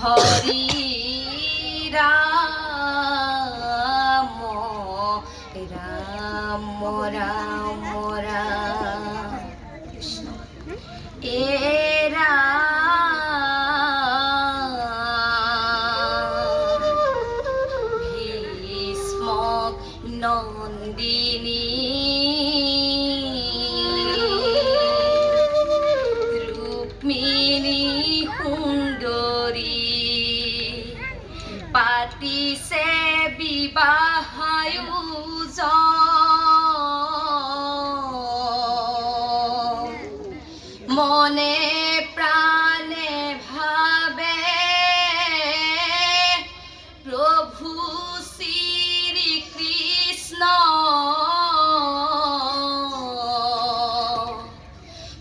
হরি রাম রাম রাম রাম কৃষ্ণ এ ভীষ্ম নন্দিনী রুক্মিণী সুন্দরী পাতিছে বিবাহায়োজন মনে প্রাণে ভাবে প্রভু শ্রীকৃষ্ণ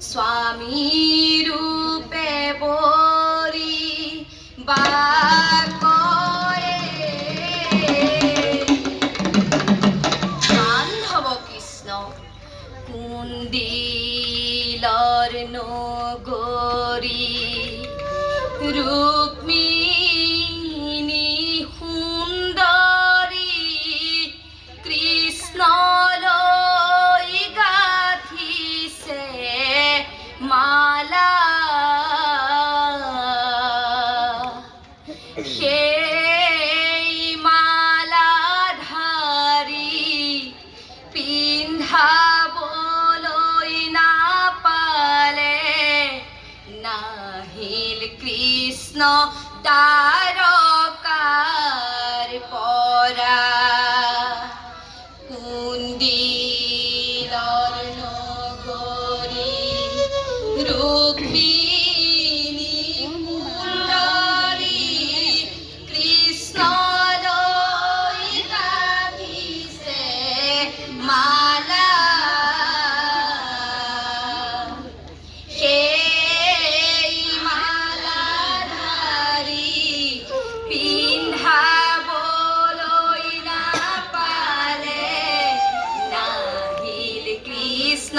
স্বামী রূপে বরি বাকয়ে বান্ধব কৃষ্ণ কুন্দিলর নগরী রুক্মিণী সুন্দরী কৃষ্ণ লৈ গাঁঠিছে মালা সেই মালা ধাৰি পিন্ধাবলৈ নাপালে নাহিল কৃষ্ণ দ্বাৰকাৰ পৰা কুন্দিলৰ নগৰী ৰুক্মিণী সুন্দৰী কৃষ্ণলৈ গাঁঠিছে মালা সেই মালা ধাৰি পিন্ধাবলৈ নাপালে নাহিল কৃষ্ণ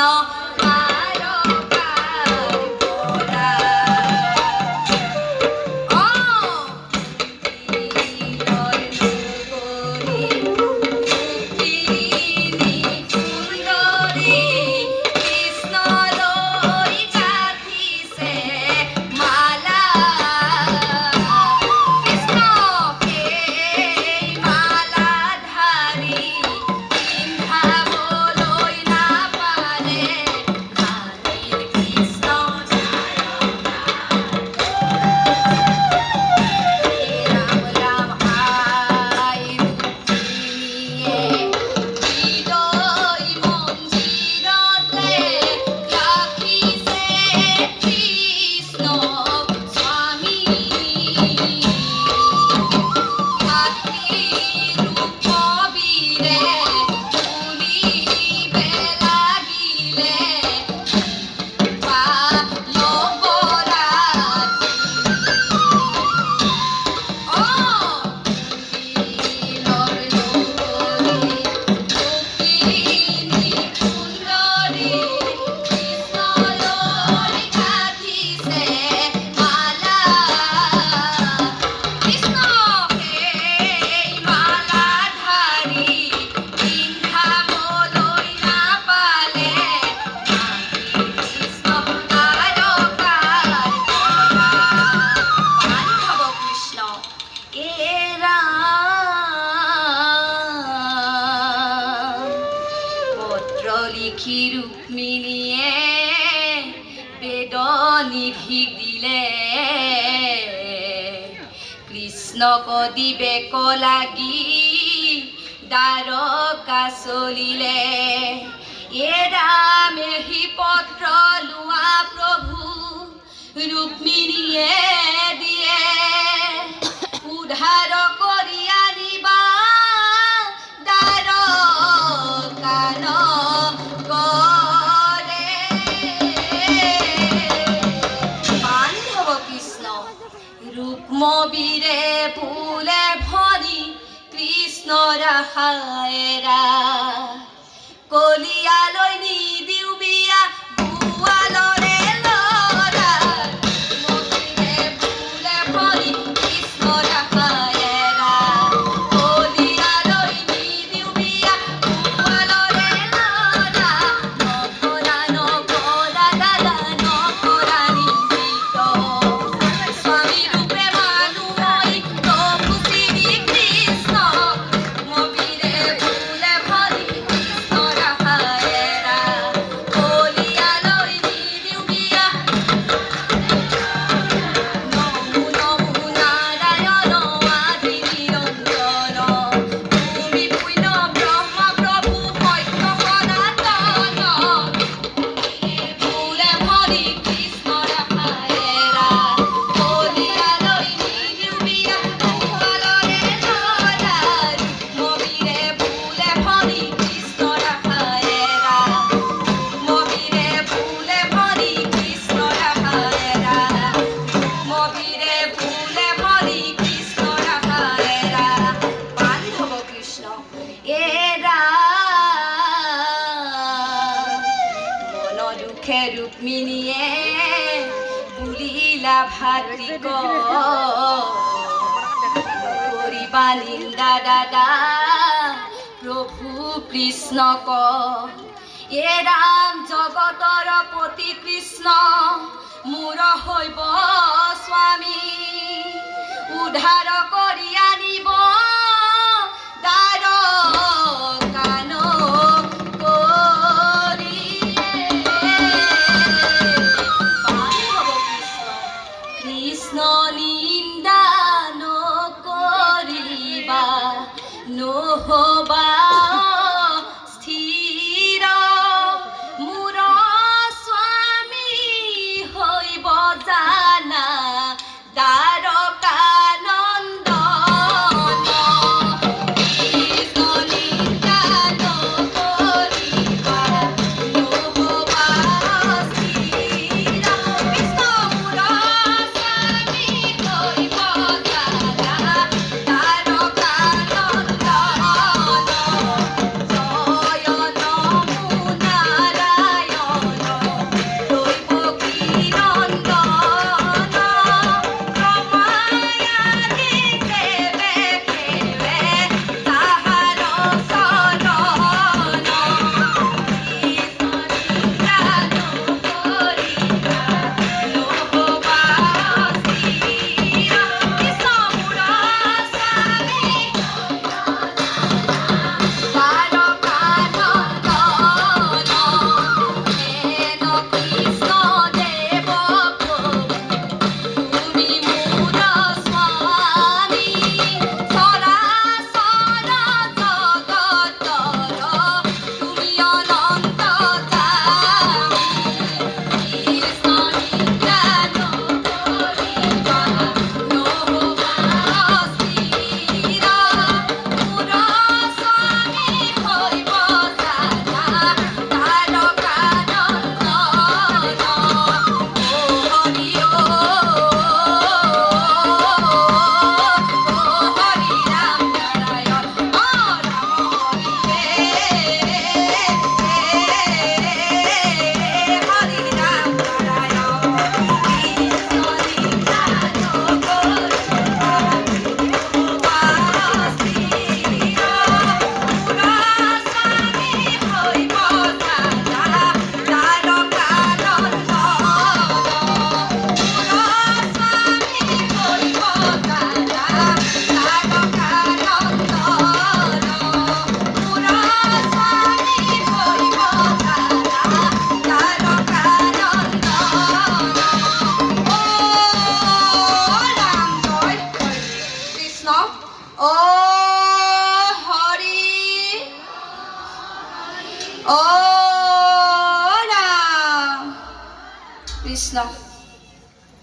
লিখি রুক্মিণীয়ে বেদনিধিক দিলে কৃষ্ণক দিবেক লাগি দ্বাৰকা চলিলে এরাম এহি পত্র লোৱা প্ৰভু ৰুক্মিণীয়ে দিয়ে উদ্ধাৰ কৰি আনিবা দাৰ কান কৰে বান্ধৱ কৃষ্ণ ৰুক্মবীৰে ফুলে ভৰি কৃষ্ণৰ আশায়েৰা কলিয়ালৈ নিদিও বিয়া গোৱালৰে ল'ৰা ৰুক্মবীৰে ফুলে ভৰি কৃষ্ণৰ আশায়েৰা কলিয়ালৈ নিদিও বিয়া গোৱালৰে ল'ৰা নকৰা নকৰা দাদা নকৰা নিন্দিত স্বামী ৰূপে মানুহ মই প্ৰভু শ্ৰীকৃষ্ণ ৰুক্মবীৰে ফুলে ভৰি কৃষ্ণৰ আশায়েৰা কলিয়ালৈ নিদিও বিয়া নমো নমো নাৰায়ণ আদি নিৰঞ্জন তুমি পুণ্য ব্ৰহ্ম প্ৰভু সত্য সনাতন ফুলে ভৰি কৃষ্ণৰ আশায়েৰা কলিয়ালৈ নিদিও বিয়া গোৱালৰে ল'ৰা ৰুক্মবীৰে ফুলে ভৰি কৃষ্ণৰ আশায়েৰা ৰুক্মবীৰে ফুলে ভৰি কৃষ্ণৰ আশায়েৰা ৰুক্মবীৰে ফুলে ভৰি কৃষ্ণৰ আশায়েৰা বান্ধৱ কৃষ্ণ এৰা মন দুখে ৰুক্মিণীয়ে বুলিলা ভাতৃক কৰিবা নিন্দা দাদা প্ৰভু কৃষ্ণক এ ৰাম জগতৰ পতি কৃষ্ণ মোৰ হৈব স্বামী উদ্ধাৰ কৰি আনিব দাৰ কান কৰি বান্ধৱ কৃষ্ণ নিন্দা নকৰিবা নহবা স্থিৰ মোৰ স্বামী হৈব জানা দ্বাৰকানন্দন কৃষ্ণ নিন্দা নকৰিবা নহবা স্থিৰ কৃষ্ণ মোৰ স্বামী হৈব জানা Oh কৃষ্ণ।